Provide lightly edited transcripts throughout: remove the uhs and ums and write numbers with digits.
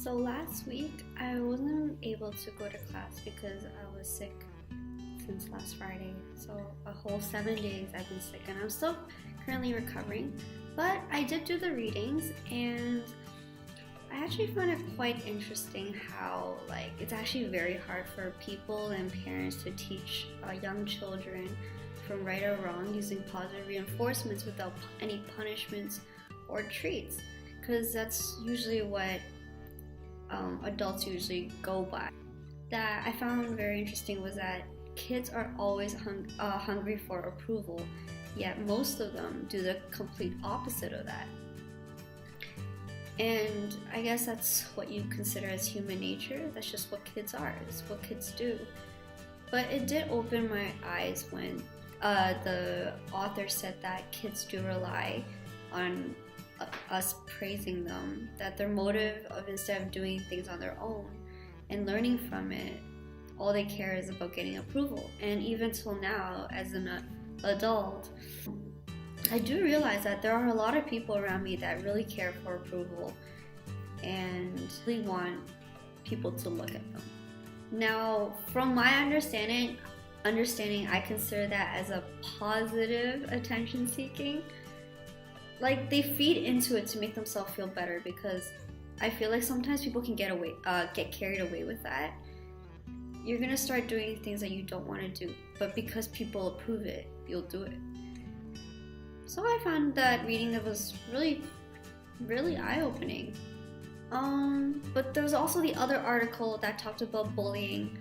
So last week I wasn't able to go to class because I was sick since last Friday. So a whole 7 days I've been sick and I'm still currently recovering. But I did do the readings and I actually found it quite interesting how it's actually very hard for people and parents to teach young children from right or wrong using positive reinforcements without any punishments or treats, because that's usually what adults usually go by. That I found very interesting was that kids are always hungry for approval, yet most of them do the complete opposite of that. And I guess that's what you consider as human nature. That's just what kids are. It's what kids do. But it did open my eyes when the author said that kids do rely on us praising them, that their motive of instead of doing things on their own and learning from it, all they care is about getting approval. And even till now, as an adult, I do realize that there are a lot of people around me that really care for approval and really want people to look at them. Now, from my understanding, I consider that as a positive attention seeking. They feed into it to make themselves feel better, because I feel like sometimes people can get carried away with that. You're gonna start doing things that you don't want to do, but because people approve it, you'll do it. So I found that reading that was really, really eye-opening. But there was also the other article that talked about bullying,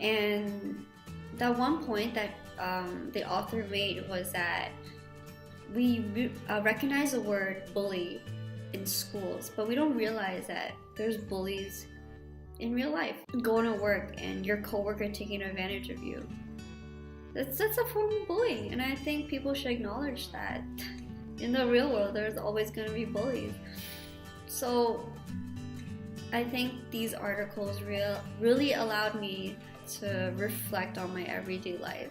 and that one point that the author made was that we recognize the word bully in schools, but we don't realize that there's bullies in real life. Going to work and your coworker taking advantage of you. That's a form of bullying, and I think people should acknowledge that in the real world there's always going to be bullies. So I think these articles really allowed me to reflect on my everyday life.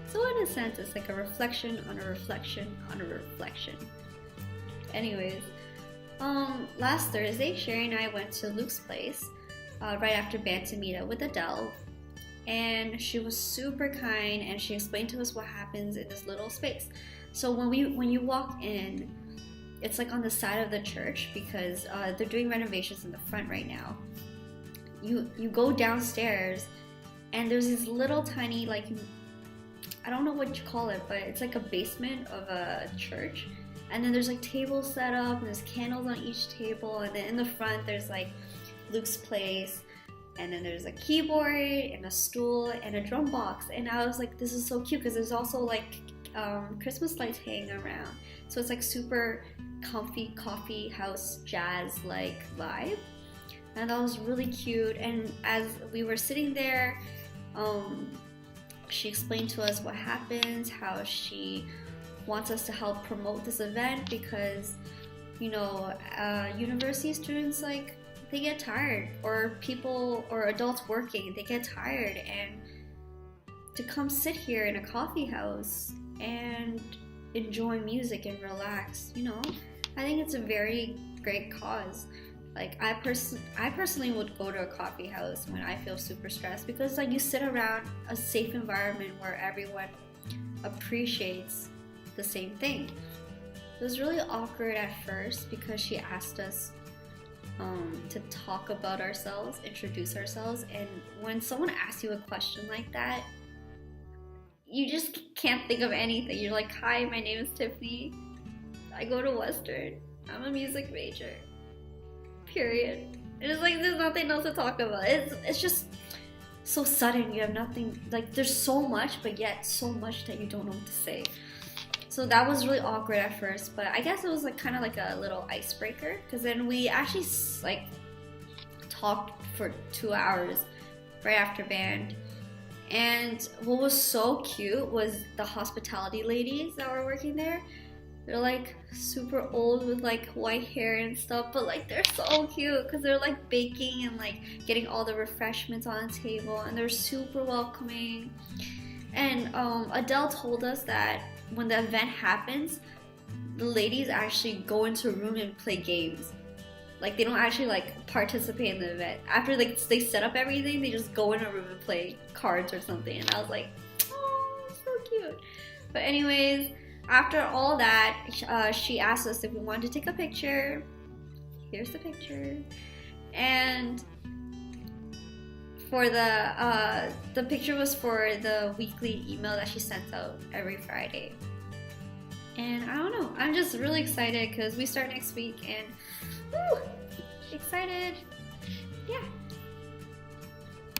So in a sense, it's like a reflection on a reflection on a reflection. Anyways, last Thursday, Sherry and I went to Luke's place right after band to meet up with Adele. And she was super kind, and she explained to us what happens in this little space. So when you walk in, it's like on the side of the church, because they're doing renovations in the front right now. You go downstairs, and there's this little tiny, I don't know what you call it, but it's like a basement of a church. And then there's tables set up, and there's candles on each table, and then in the front there's Luke's place. And then there's a keyboard and a stool and a drum box. And I was like, this is so cute, because there's also Christmas lights hanging around. So it's super comfy coffee house jazz vibe. And that was really cute. And as we were sitting there, she explained to us what happens, how she wants us to help promote this event, because university students they get tired, or people or adults working, they get tired, and to come sit here in a coffee house and enjoy music and relax, I think it's a very great cause. I personally would go to a coffee house when I feel super stressed, because you sit around a safe environment where everyone appreciates the same thing. It was really awkward at first, because she asked us to talk about ourselves, introduce ourselves, and when someone asks you a question like that, you just can't think of anything. You're like, hi, my name is Tiffany, I go to Western, I'm a music major, period. It's there's nothing else to talk about. It's just so sudden. You have nothing, there's so much, but yet so much that you don't know what to say. So that was really awkward at first, but I guess it was kind of a little icebreaker, because then we actually talked for 2 hours right after band. And what was so cute was the hospitality ladies that were working there. They're super old with white hair and stuff, but they're so cute, because they're baking and getting all the refreshments on the table, and they're super welcoming. And Adele told us that when the event happens, the ladies actually go into a room and play games. Like they don't actually like participate in the event. After like they set up everything, they just go in a room and play cards or something. And I was like, oh, so cute. But anyways, after all that, she asked us if we wanted to take a picture. Here's the picture. And for the picture was for the weekly email that she sent out every Friday. And I don't know, I'm just really excited because we start next week and woo, excited. Yeah.